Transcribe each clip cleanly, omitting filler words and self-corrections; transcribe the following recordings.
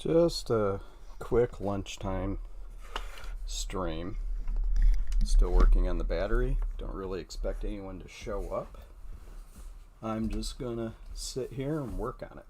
Just a quick lunchtime stream. Still working on the battery. Don't really expect anyone to show up. I'm just gonna sit here and work on it.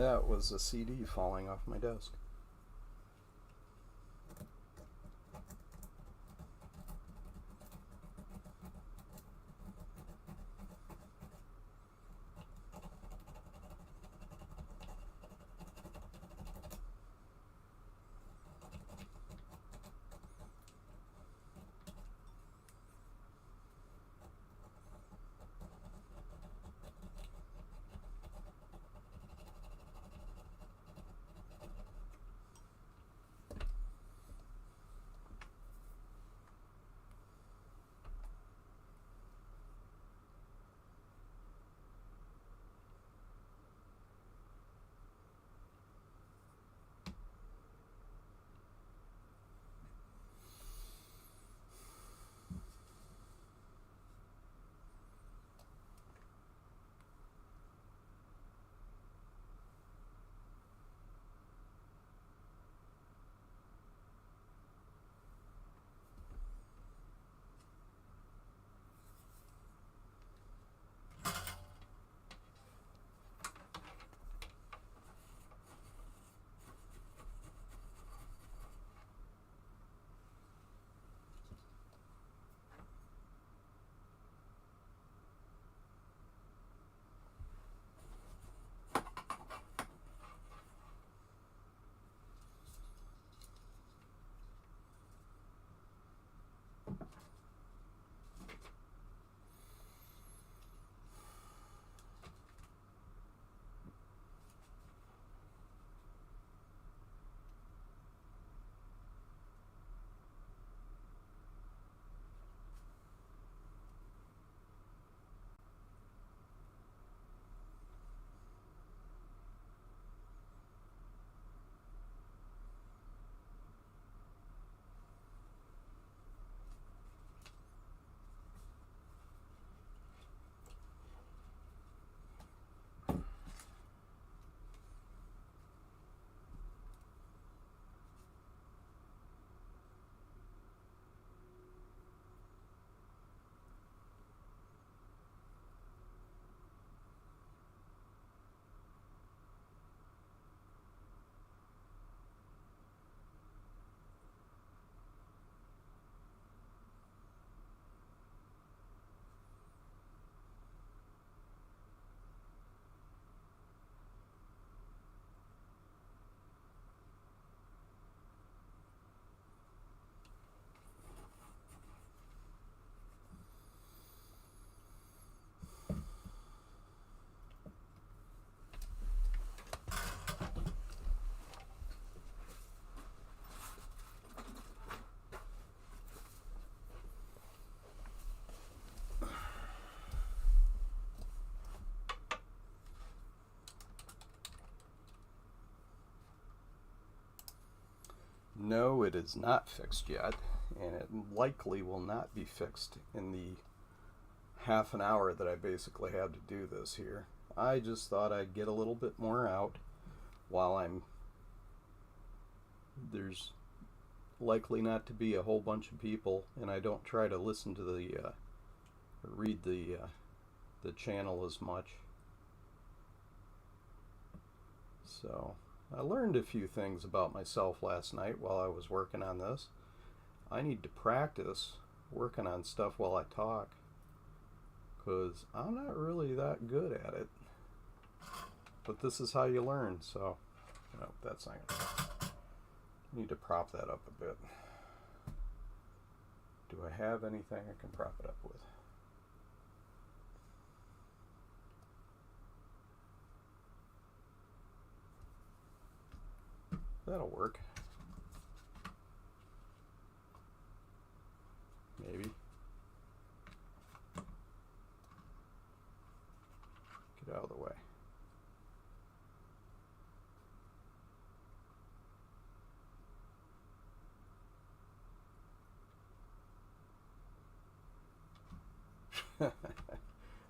That was a CD falling off my desk. No, it is not fixed yet, and it likely will not be fixed in the half an hour that I basically have to do this here. I just thought I'd get a little bit more out while there's likely not to be a whole bunch of people, and I don't try to listen to read the channel as much. So I learned a few things about myself last night while I was working on this. I need to practice working on stuff while I talk, because I'm not really that good at it. But this is how you learn, so no, that's not gonna work. Need to prop that up a bit. Do I have anything I can prop it up with? That'll work. Maybe. Get out of the way.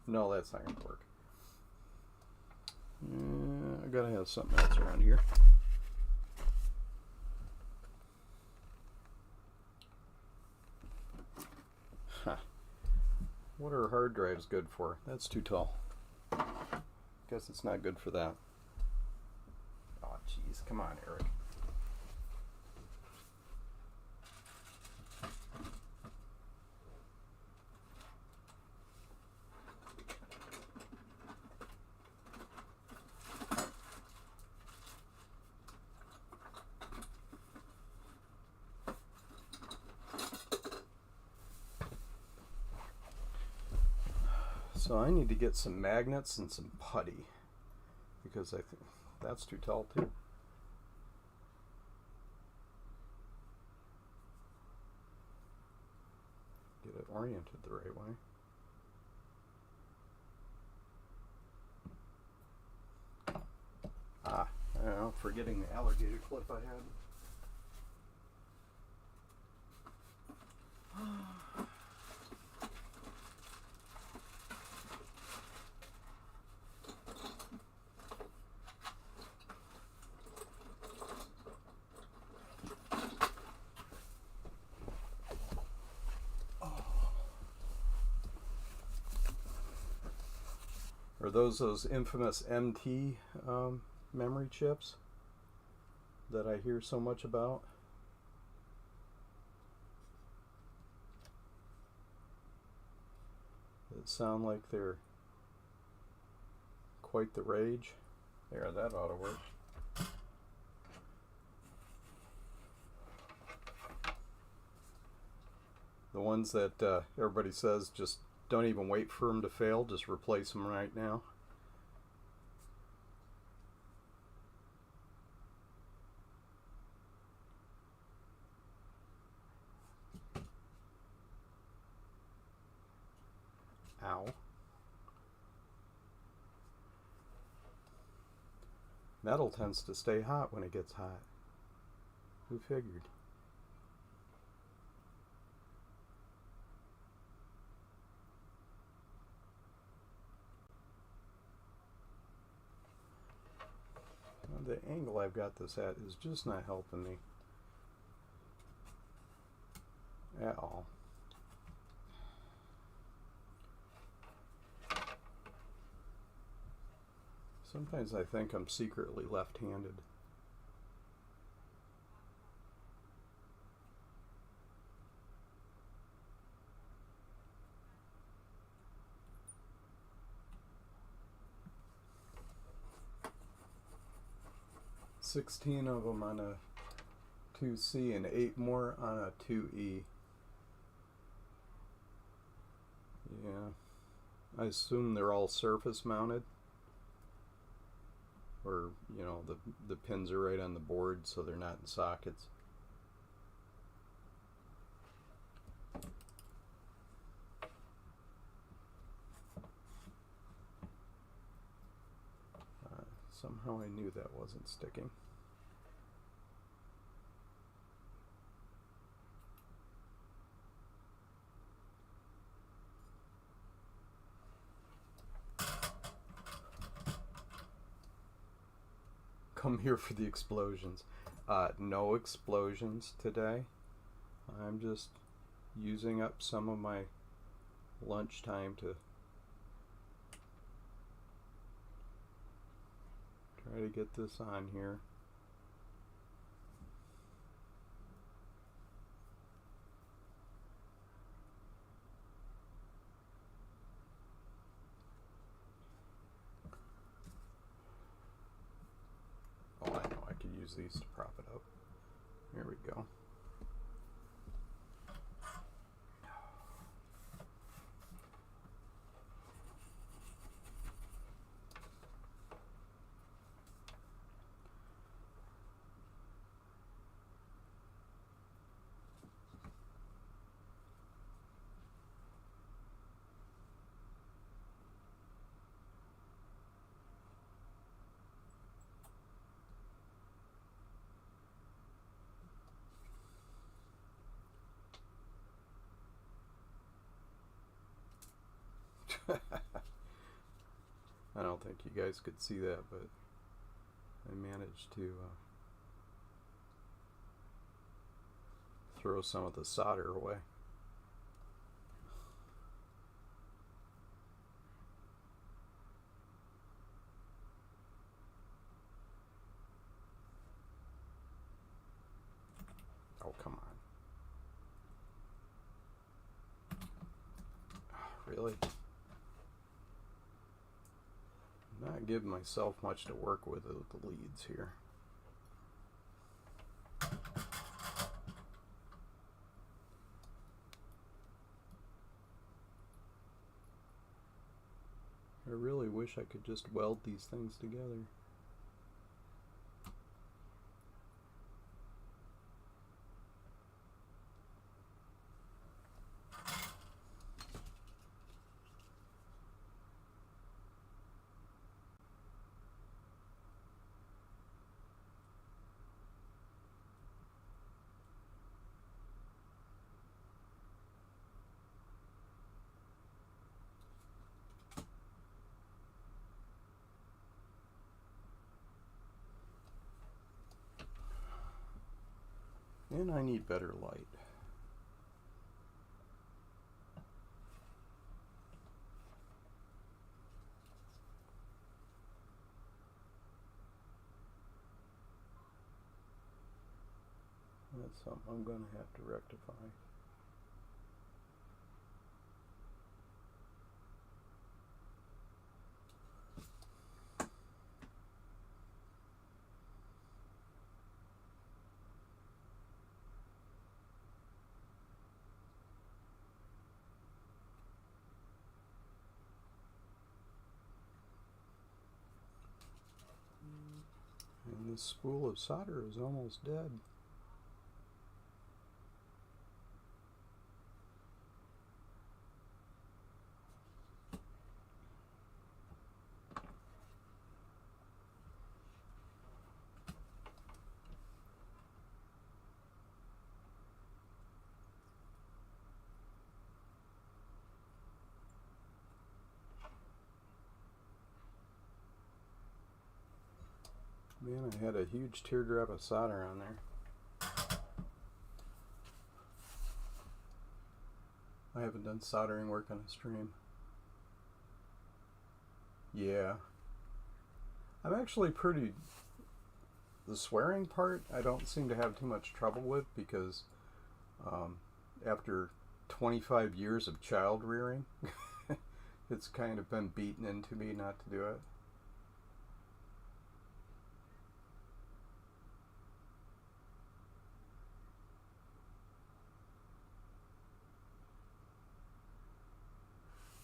No, that's not going to work. I gotta have something else around here. Huh. What are hard drives good for? That's too tall. Guess it's not good for that. Come on, Eric. So I need to get some magnets and some putty, because I think that's too tall too. Get it oriented the right way. I don't know, forgetting the alligator clip I had. Are those infamous MT memory chips that I hear so much about? That sound like they're quite the rage. There, that ought to work. The ones that everybody says just don't even wait for them to fail, just replace them right now. Ow. Metal tends to stay hot when it gets hot. Who figured? The angle I've got this at is just not helping me at all. Sometimes I think I'm secretly left-handed. $16 of them on a 2C and 8 more on a 2E. Yeah, I assume they're all surface mounted, or you know, the pins are right on the board, so they're not in sockets. Somehow I knew that wasn't sticking. Come here for the explosions. No explosions today. I'm just using up some of my lunchtime to try to get this on here. Oh, I know, I could use these to prop it up. There we go. I don't think you guys could see that, but I managed to throw some of the solder away. really. I'm not giving myself much to work with the leads here. I really wish I could just weld these things together. And I need better light. That's something I'm going to have to rectify. And this spool of solder is almost dead. Man, I had a huge teardrop of solder on there. I haven't done soldering work on a stream. Yeah. I'm actually the swearing part I don't seem to have too much trouble with because after 25 years of child rearing, it's kind of been beaten into me not to do it.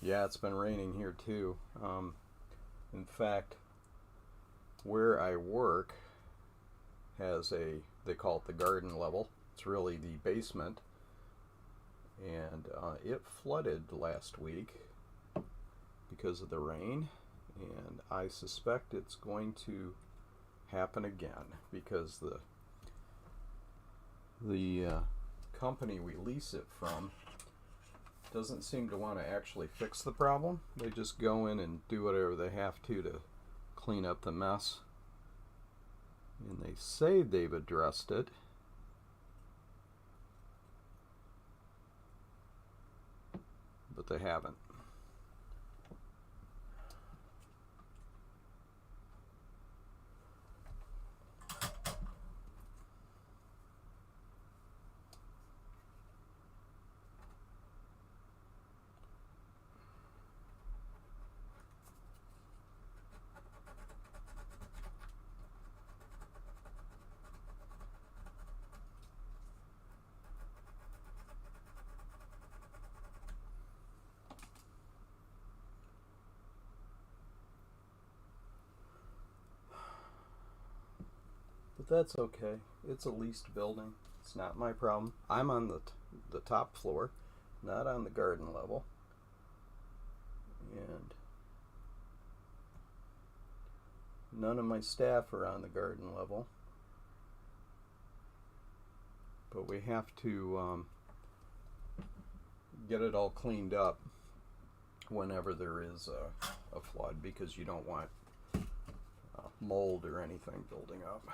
Yeah, it's been raining here too. In fact, where I work has they call it the garden level. It's really the basement. And it flooded last week because of the rain. And I suspect it's going to happen again because the company we lease it from doesn't seem to want to actually fix the problem. They just go in and do whatever they have to clean up the mess. And they say they've addressed it. But they haven't. But that's okay. It's a leased building. It's not my problem. I'm on the top floor, not on the garden level. And none of my staff are on the garden level. But we have to get it all cleaned up whenever there is a flood because you don't want mold or anything building up.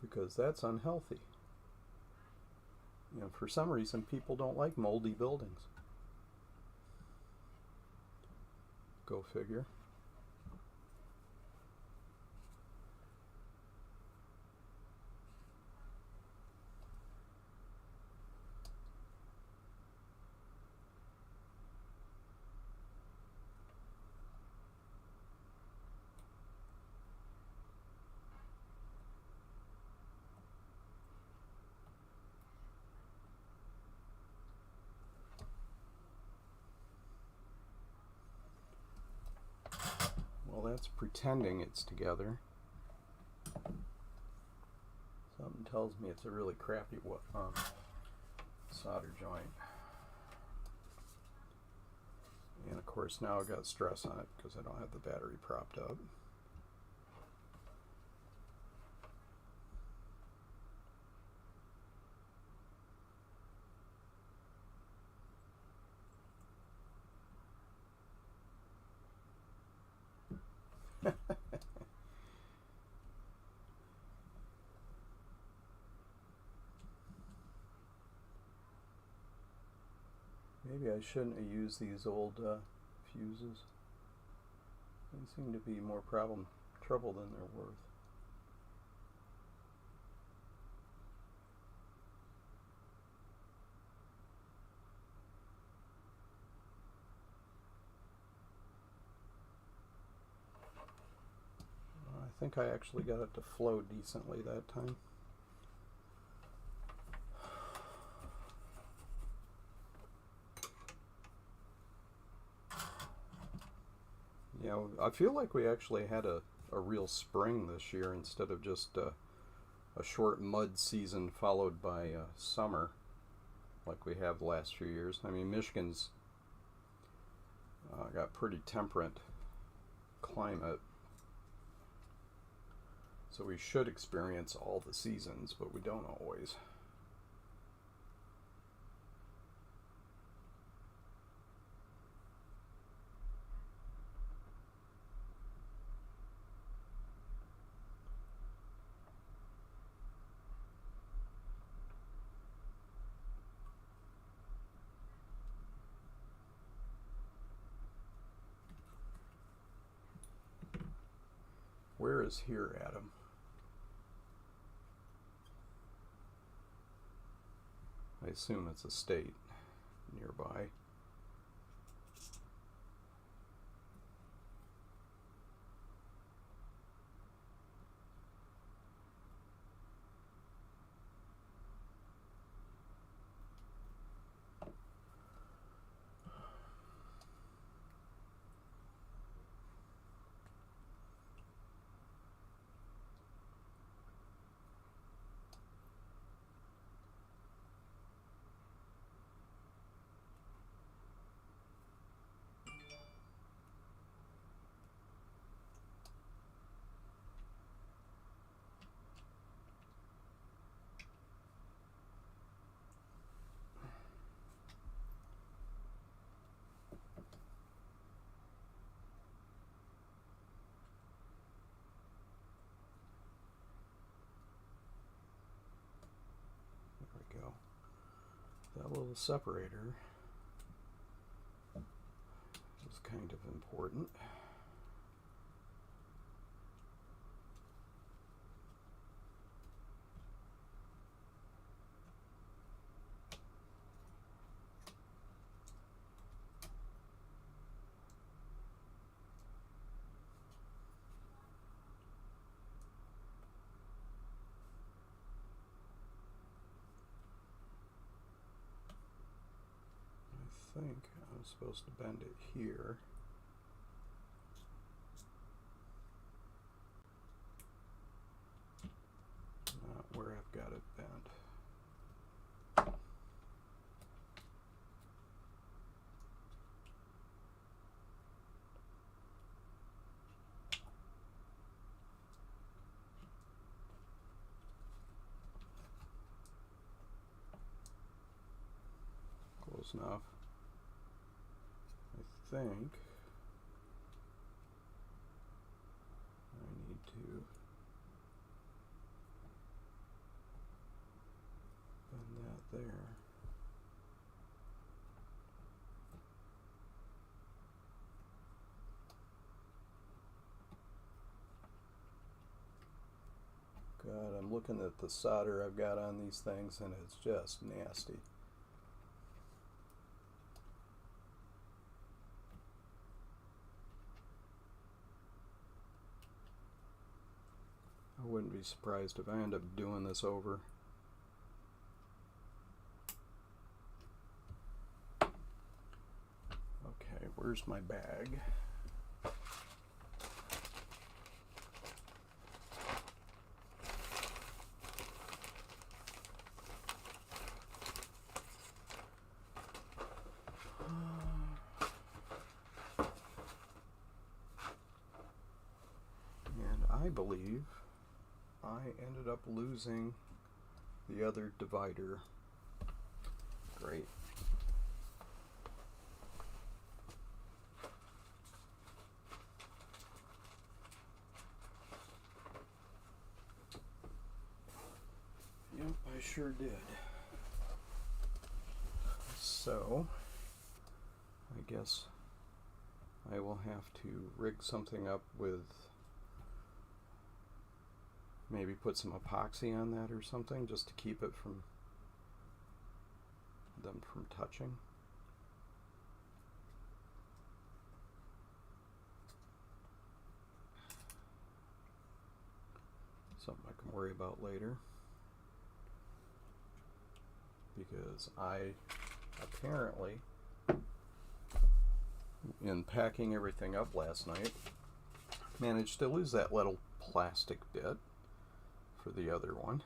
Because that's unhealthy. You know, for some reason people don't like moldy buildings. Go figure. Well, that's pretending it's together. Something tells me it's a really crappy solder joint. And of course now I've got stress on it because I don't have the battery propped up. Maybe I shouldn't have used these old fuses. They seem to be more trouble than they're worth. I think I actually got it to flow decently that time. Yeah, I feel like we actually had a real spring this year instead of just a short mud season followed by summer like we have the last few years. I mean, Michigan's got pretty temperate climate, so we should experience all the seasons, but we don't always. Where is here, Adam? I assume it's a state nearby. Go. That little separator is kind of important. I think I'm supposed to bend it here. Not where I've got it bent. Close enough. I think I need to bend that there. looking at the solder I've got on these things, and it's just nasty. I wouldn't be surprised if I end up doing this over. Okay, where's my bag? And I believe I ended up losing the other divider. Great. Yep, I sure did. So, I guess I will have to rig something up with, maybe put some epoxy on that or something, just to keep it from them from touching. Something I can worry about later, because I apparently, in packing everything up last night, managed to lose that little plastic bit for the other one.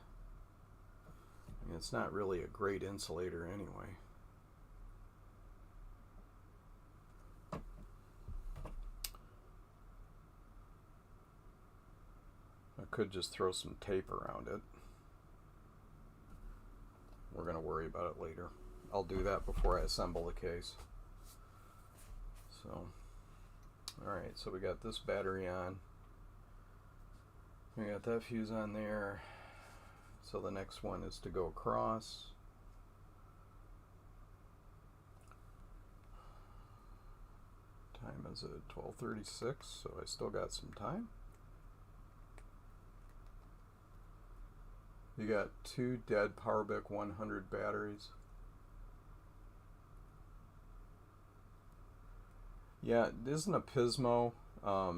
I mean, it's not really a great insulator anyway. I could just throw some tape around it. We're going to worry about it later. I'll do that before I assemble the case. So, alright, so we got this battery on. We got that fuse on there. So the next one is to go across. Time is at 12:36, so I still got some time. You got 2 dead PowerBook 100 batteries. Yeah, isn't a Pismo a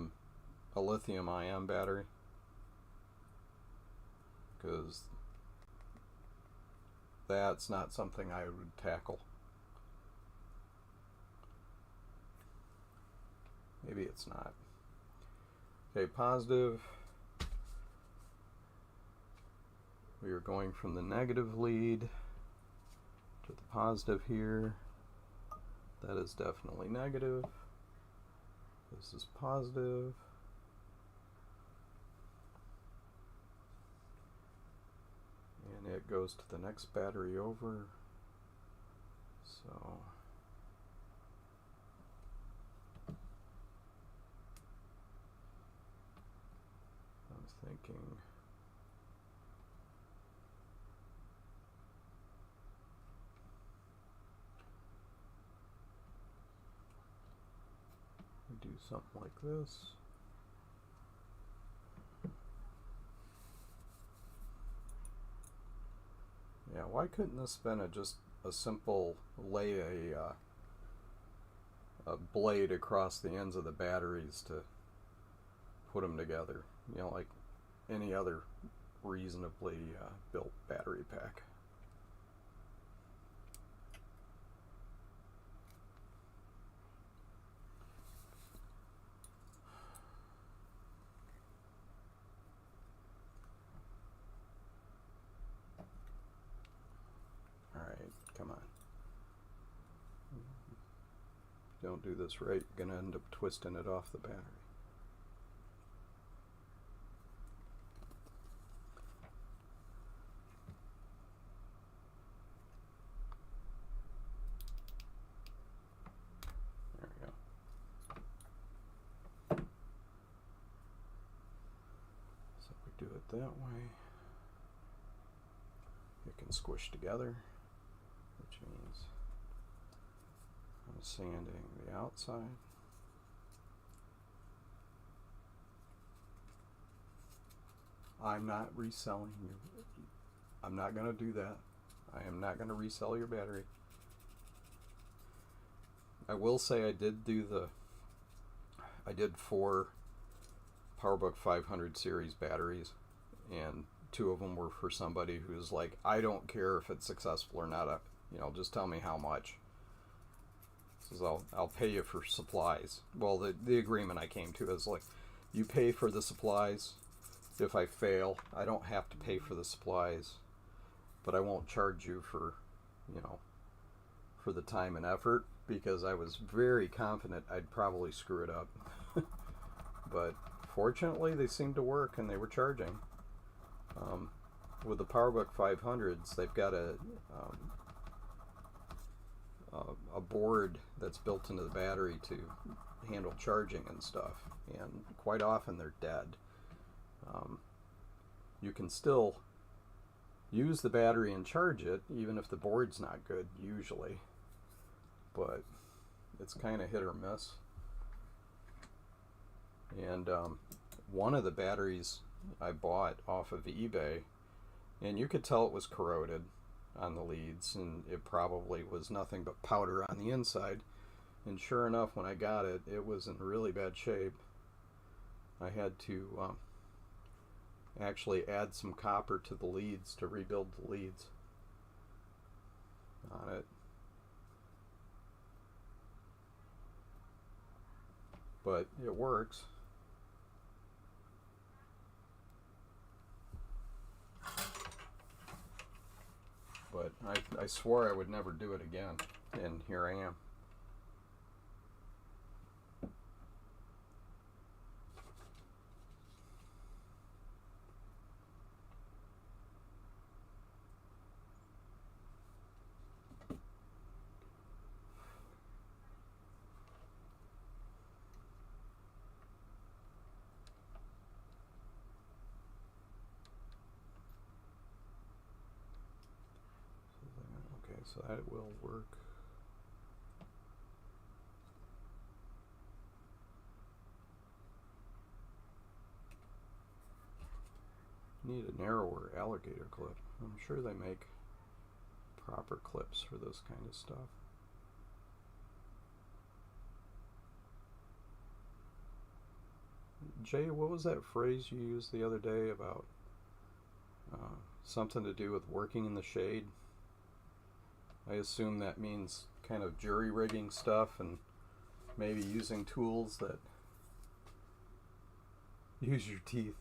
lithium-ion battery? Because that's not something I would tackle. Maybe it's not. Okay, positive. We are going from the negative lead to the positive here. That is definitely negative. This is positive. And it goes to the next battery over. So I'm thinking we do something like this. Yeah, why couldn't this been just a simple lay a blade across the ends of the batteries to put them together, you know, like any other reasonably built battery pack. Alright, come on. If you don't do this right, you're going to end up twisting it off the battery. There we go. So we do it that way. It can squish together, which means I'm sanding the outside. I'm not reselling your. I'm not going to do that. I am not going to resell your battery. I will say I did 4 PowerBook 500 series batteries, and 2 of them were for somebody who's like, I don't care if it's successful or not. Just tell me how much. Says I'll pay you for supplies. Well, the agreement I came to is like, you pay for the supplies. If I fail, I don't have to pay for the supplies, but I won't charge you for the time and effort, because I was very confident I'd probably screw it up. But fortunately, they seemed to work, and they were charging. With the PowerBook 500s, they've got a board that's built into the battery to handle charging and stuff, and quite often they're dead. You can still use the battery and charge it even if the board's not good usually, but it's kind of hit or miss. And one of the batteries I bought off of eBay, and you could tell it was corroded on the leads, and it probably was nothing but powder on the inside. And sure enough, when I got it, it was in really bad shape. I had to actually add some copper to the leads to rebuild the leads on it. But it works. But I swore I would never do it again, and here I am. Okay, so that will work. Need a narrower alligator clip. I'm sure they make proper clips for this kind of stuff. Jay, what was that phrase you used the other day about something to do with working in the shade? I assume that means kind of jury rigging stuff, and maybe using tools that use your teeth.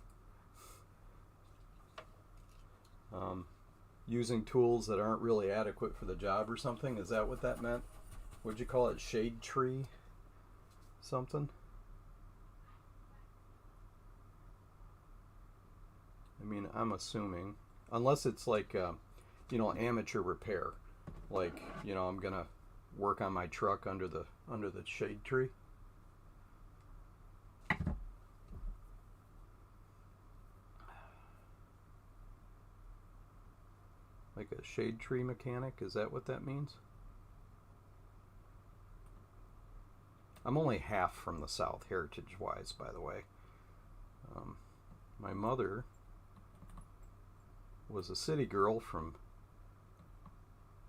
Using tools that aren't really adequate for the job or something. Is that what that meant? Would you call it shade tree something? I mean, I'm assuming, unless it's like amateur repair, like I'm gonna work on my truck under the shade tree. Like a shade tree mechanic, is that what that means? I'm only half from the South, heritage-wise, by the way. My mother was a city girl from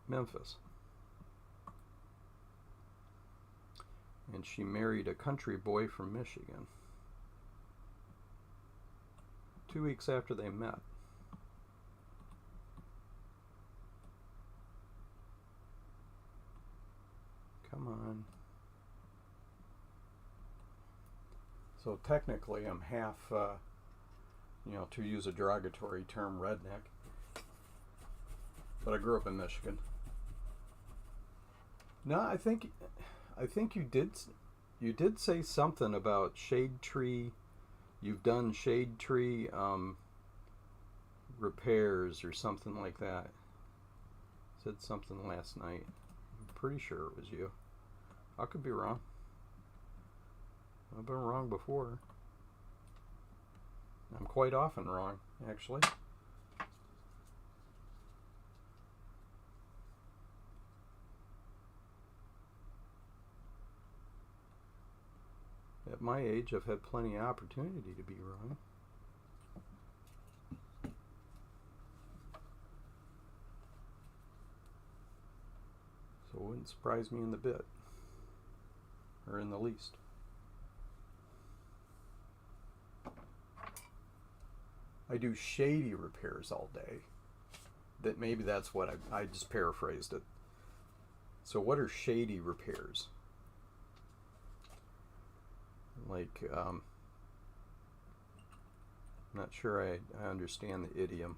Memphis, and she married a country boy from Michigan 2 weeks after they met. Come on. So technically I'm half, to use a derogatory term, redneck. But I grew up in Michigan. No, I think you did say something about shade tree. You've done shade tree repairs or something like that. Said something last night. I'm pretty sure it was you. I could be wrong. I've been wrong before. I'm quite often wrong, actually. At my age, I've had plenty of opportunity to be wrong. Wouldn't surprise me in the bit, or in the least. I do shady repairs all day. Maybe that's what I just paraphrased it. So what are shady repairs? Like, I'm not sure I understand the idiom.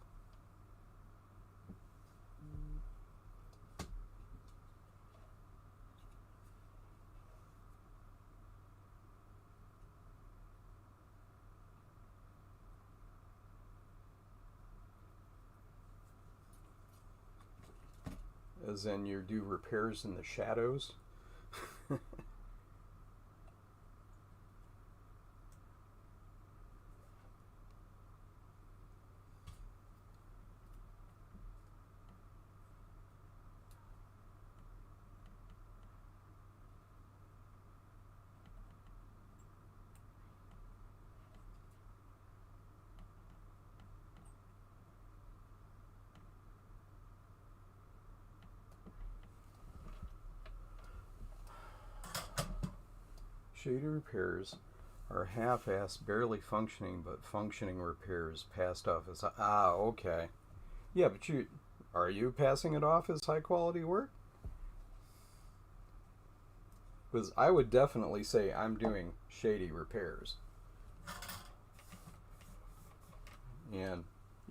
As in you do repairs in the shadows? Shady repairs are half-assed, barely functioning, but functioning repairs passed off as okay. Yeah, but are you passing it off as high-quality work? Because I would definitely say I'm doing shady repairs. And,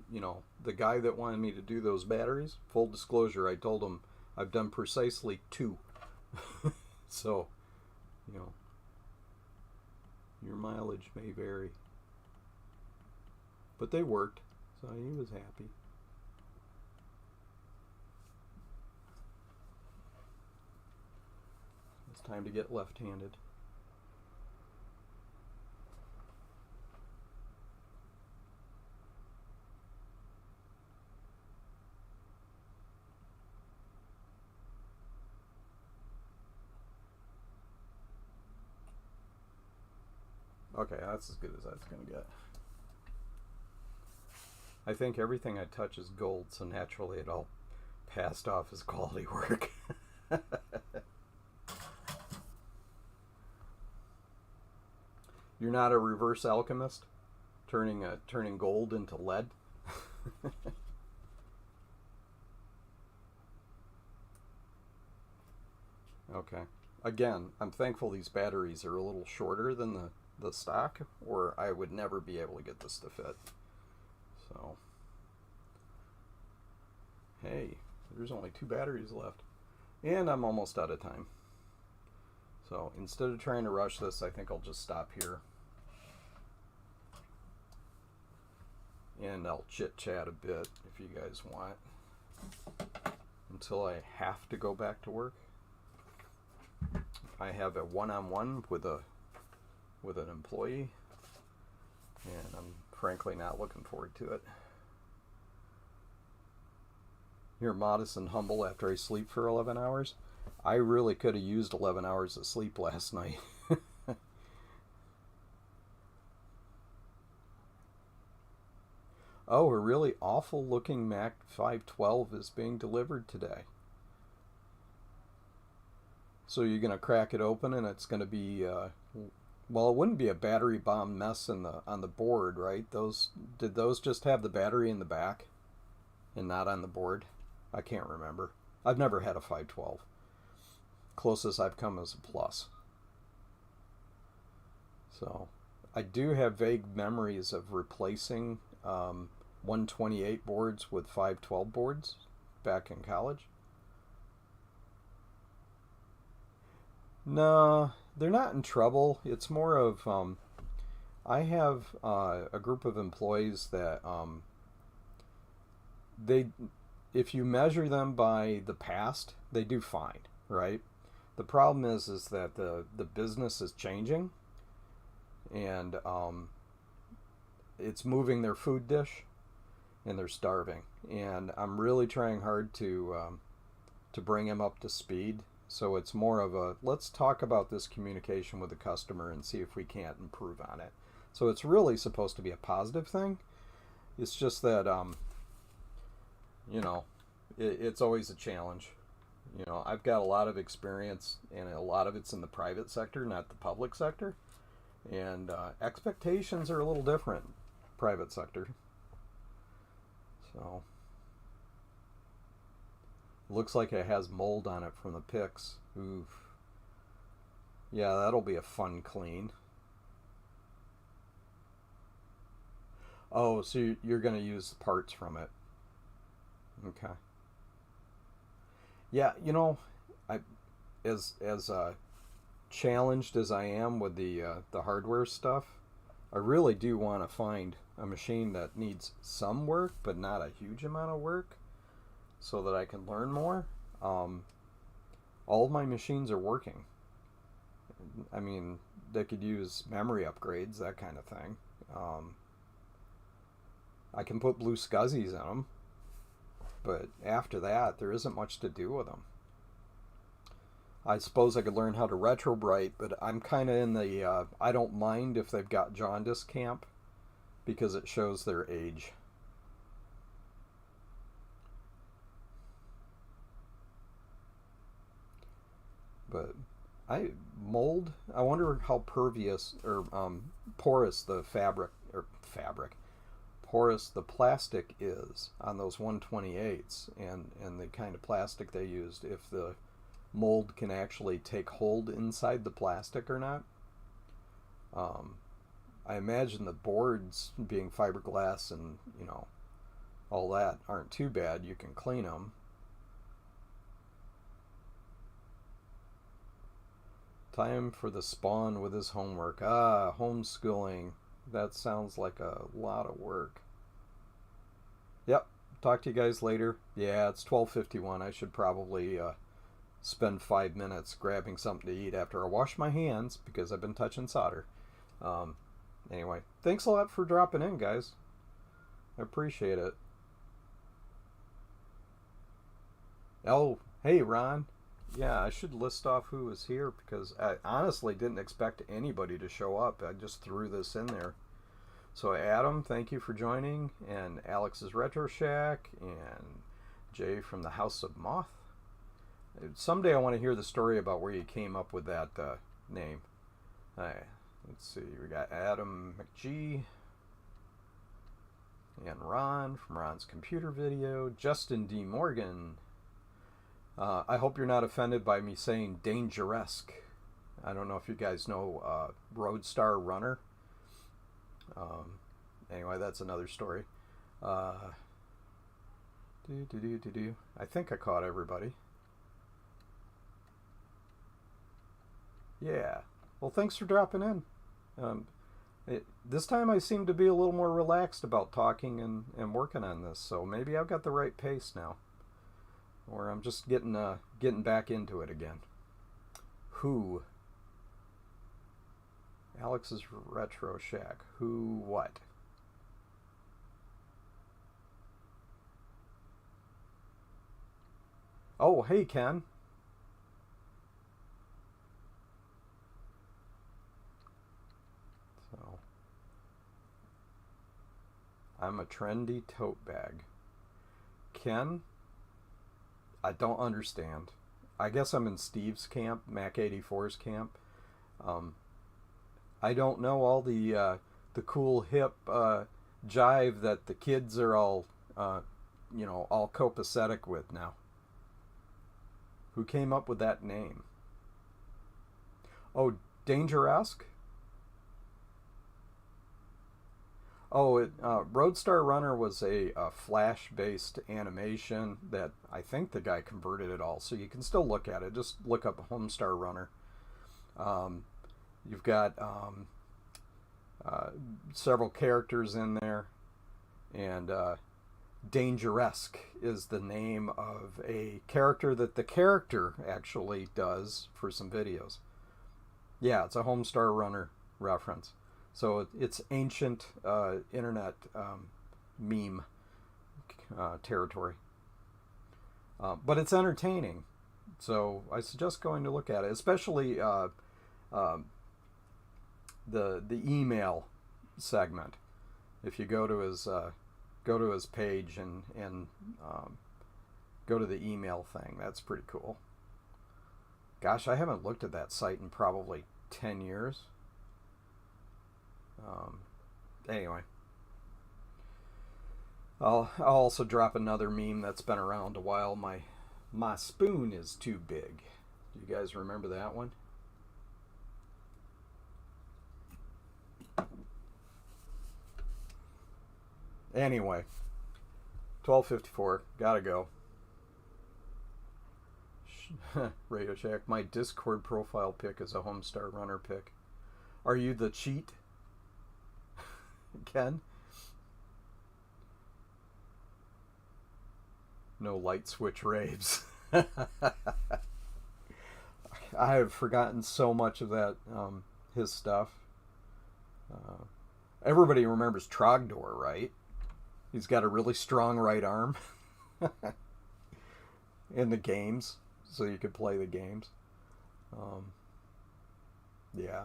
you know, the guy that wanted me to do those batteries, full disclosure, I told him I've done precisely 2. So, you know, your mileage may vary. But they worked, so he was happy. It's time to get left-handed. Okay, that's as good as that's going to get. I think everything I touch is gold, so naturally it all passed off as quality work. You're not a reverse alchemist, turning gold into lead? Okay. Again, I'm thankful these batteries are a little shorter than the stock, or I would never be able to get this to fit. So, hey, there's only 2 batteries left, and I'm almost out of time. So instead of trying to rush this, I think I'll just stop here, and I'll chit chat a bit if you guys want, until I have to go back to work. I have a one-on-one with an employee, and I'm frankly not looking forward to it. You're modest and humble after I sleep for 11 hours. I really could have used 11 hours of sleep last night. Oh, a really awful looking Mac 512 is being delivered today. So you're going to crack it open and it's going to be, well, it wouldn't be a battery bomb mess on the board, right? Did those just have the battery in the back and not on the board? I can't remember. I've never had a 512. Closest I've come is a Plus. So I do have vague memories of replacing 128 boards with 512 boards back in college. No, they're not in trouble. It's more of I have a group of employees that if you measure them by the past, they do fine, right? The problem is that the business is changing, and it's moving their food dish, and they're starving. And I'm really trying hard to bring them up to speed. So it's more of a, let's talk about this communication with the customer and see if we can't improve on it. So it's really supposed to be a positive thing. It's just that, you know, it's always a challenge. You know, I've got a lot of experience, and a lot of it's in the private sector, not the public sector. And expectations are a little different, private sector. So, looks like it has mold on it from the pics. Oof. Yeah, that'll be a fun clean. Oh, so you're going to use parts from it. Okay. Yeah, you know, I as challenged as I am with the hardware stuff, I really do want to find a machine that needs some work but not a huge amount of work, so that I can learn more. Um, all of my machines are working. I mean, they could use memory upgrades, that kind of thing. Um, I can put blue scuzzies in them, but after that, there isn't much to do with them. I suppose I could learn how to retrobrite, but I'm kind of in the I don't mind if they've got jaundice camp, because it shows their age. But I mold. I wonder how pervious or porous the fabric porous the plastic is on those 128s, and the kind of plastic they used. If the mold can actually take hold inside the plastic or not. Um, I imagine the boards being fiberglass and all that aren't too bad. You can clean them. Time for the spawn with his homework. Ah, homeschooling. That sounds like a lot of work. Yep. Talk to you guys later. Yeah, it's 12:51. I should probably spend 5 minutes grabbing something to eat after I wash my hands because I've been touching solder. Um, anyway, thanks a lot for dropping in, guys. I appreciate it. Oh, hey, Ron. Yeah, I should list off who was here because I honestly didn't expect anybody to show up. I just threw this in there. So, Adam, thank you for joining, and Alex's Retro Shack, and Jay from the House of Moth. Someday I want to hear the story about where you came up with that name. Let's see, we got Adam McGee, and Ron from Ron's Computer Video, Justin D. Morgan. I hope you're not offended by me saying Dangeresque. I don't know if you guys know Roadstar Runner. Anyway, that's another story. I think I caught everybody. Yeah. Well, thanks for dropping in. This time I seem to be a little more relaxed about talking and working on this, so maybe I've got the right pace now. Or I'm just getting back into it again. Who? Alex's Retro Shack. Who what? Oh, hey, Ken. So, I'm a trendy tote bag. Ken, I don't understand. I guess I'm in Steve's camp, Mac 84's camp. Um, I don't know all the cool hip jive that the kids are all all copacetic with now. Who came up with that name? Oh, Dangeresque. Oh, Roadstar Runner was a Flash-based animation that I think the guy converted it all, so you can still look at it. Just look up Homestar Runner. Um, you've got several characters in there, and Dangeresque is the name of a character that the character actually does for some videos. Yeah, it's a Homestar Runner reference. So it's ancient internet meme territory. But it's entertaining. So I suggest going to look at it, especially the email segment. If you go to his page and go to the email thing. That's pretty cool. Gosh, I haven't looked at that site in probably 10 years. Anyway. I'll also drop another meme that's been around a while. My spoon is too big. Do you guys remember that one? Anyway, 12:54. Gotta go. Radio Shack. My Discord profile pic is a Homestar Runner pic. Are you the cheat, Ken? No light switch raves. I have forgotten so much of that, his stuff. Everybody remembers Trogdor, right? He's got a really strong right arm in the games, so you could play the games. Yeah.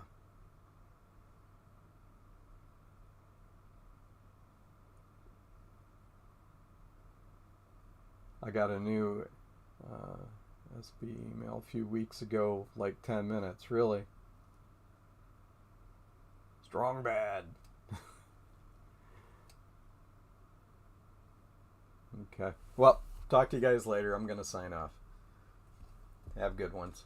I got a new SB email a few weeks ago, like 10 minutes, really. Strong bad. Okay. Well, talk to you guys later. I'm going to sign off. Have good ones.